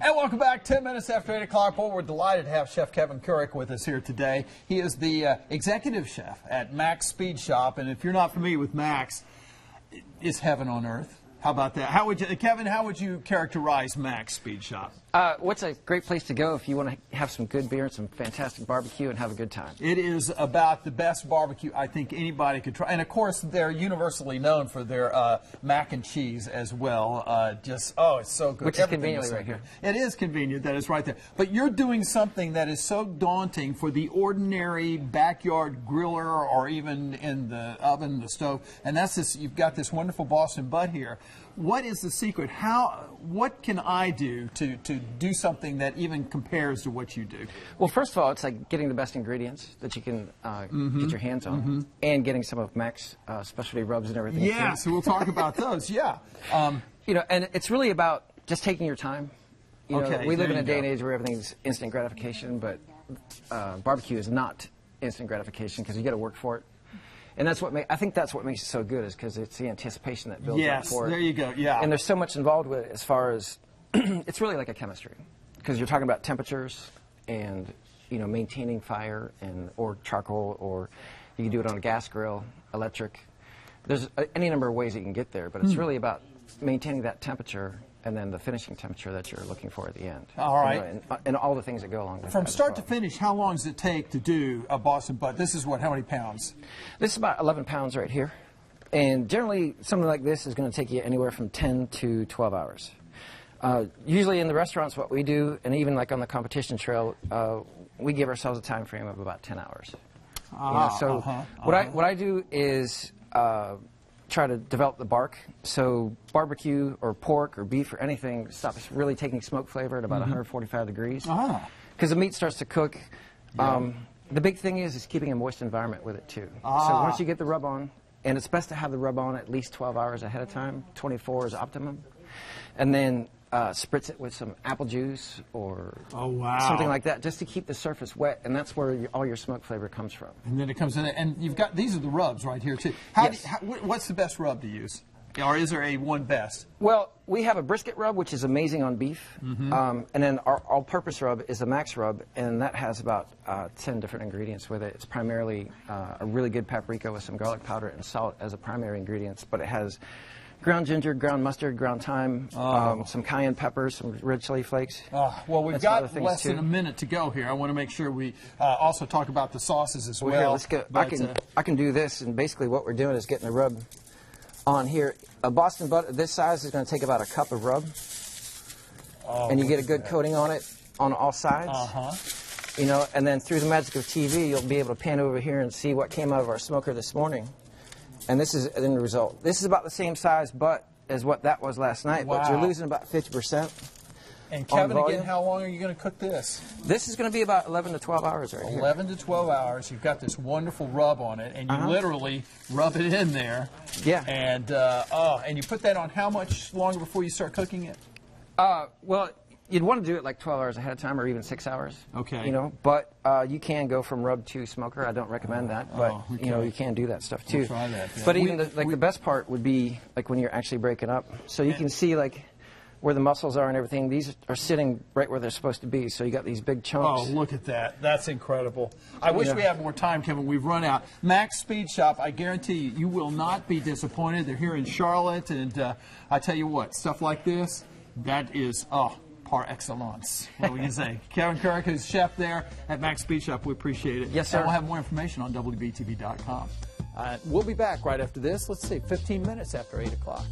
And welcome back. 10 minutes after 8 o'clock. Well, we're delighted to have Chef Kevin Couric with us here today. He is the executive chef at Max Speed Shop. And if you're not familiar with Max, it's heaven on earth. How about that? Kevin, how would you characterize Max Speed Shop? What's a great place to go if you want to have some good beer and some fantastic barbecue and have a good time? It is about the best barbecue I think anybody could try. And, of course, they're universally known for their mac and cheese as well. It's so good. Which is conveniently right here. It is convenient that it's right there. But you're doing something that is so daunting for the ordinary backyard griller or even in the oven, the stove. And that's this. You've got this wonderful Boston butt here. What is the secret? What can I do to do something that even compares to what you do? Well, first of all, it's like getting the best ingredients that you can get your hands on, and getting some of Mac's specialty rubs and everything. Yeah, too. so we'll talk about those. Yeah, and it's really about just taking your time. Okay, we live in a day and age where everything's instant gratification, but barbecue is not instant gratification because you got to work for it. And that's what I think that's what makes it so good, is because it's the anticipation that builds up for it. Yes, there you go. Yeah. And there's so much involved with it as far as it's really like a chemistry, because you're talking about temperatures and maintaining fire or charcoal, or you can do it on a gas grill, electric. There's any number of ways you can get there, but it's really about maintaining that temperature and then the finishing temperature that you're looking for at the end. All right. And all the things that go along with that. From start to finish, how long does it take to do a Boston butt? This is how many pounds? This is about 11 pounds right here. And generally, something like this is going to take you anywhere from 10 to 12 hours. Usually in the restaurants, what we do, and even like on the competition trail, we give ourselves a time frame of about 10 hours. What I do is try to develop the bark. So barbecue or pork or beef or anything stops really taking smoke flavor at about 145 degrees. Because the meat starts to cook. The big thing is keeping a moist environment with it too. So once you get the rub on, and it's best to have the rub on at least 12 hours ahead of time. 24 is optimum. And then spritz it with some apple juice or something like that, just to keep the surface wet, and that's where all your smoke flavor comes from. And then it comes in, and you've got, these are the rubs right here too. What's the best rub to use? Or is there one best? Well, we have a brisket rub, which is amazing on beef, and then our all-purpose rub is a Max rub, and that has about 10 different ingredients with it. It's primarily a really good paprika with some garlic powder and salt as a primary ingredients, but it has ground ginger, ground mustard, ground thyme, some cayenne peppers, some red chili flakes. Well, we've got less than a minute to go here. I want to make sure we also talk about the sauces as well. Here, let's go. I can do this, and basically what we're doing is getting the rub on here. A Boston butt this size is going to take about a cup of rub, and you get a good coating on it on all sides. And then through the magic of TV, you'll be able to pan over here and see what came out of our smoker this morning. And this is the end result. This is about the same size butt as what that was last night, but you're losing about 50%. And Kevin, again, how long are you going to cook this? This is going to be about 11 to 12 hours right here. 11 to 12 hours. You've got this wonderful rub on it, and you literally rub it in there. Yeah. And you put that on how much longer before you start cooking it? Well, you'd want to do it like 12 hours ahead of time, or even 6 hours. Okay. But you can go from rub to smoker. I don't recommend that, but you can do that stuff too. We'll try that. Yeah. But even the best part would be like when you're actually breaking up, so you can see like where the muscles are and everything. These are sitting right where they're supposed to be. So you got these big chunks. Oh, look at that! That's incredible. I wish we had more time, Kevin. We've run out. Max Speed Shop. I guarantee you will not be disappointed. They're here in Charlotte, and I tell you what, stuff like this, that is par excellence. What would you say? Kevin Couric, who's chef there at Max Speed Shop. We appreciate it. Yes, sir. And we'll have more information on WBTV.com. We'll be back right after this. Let's see, 15 minutes after 8 o'clock.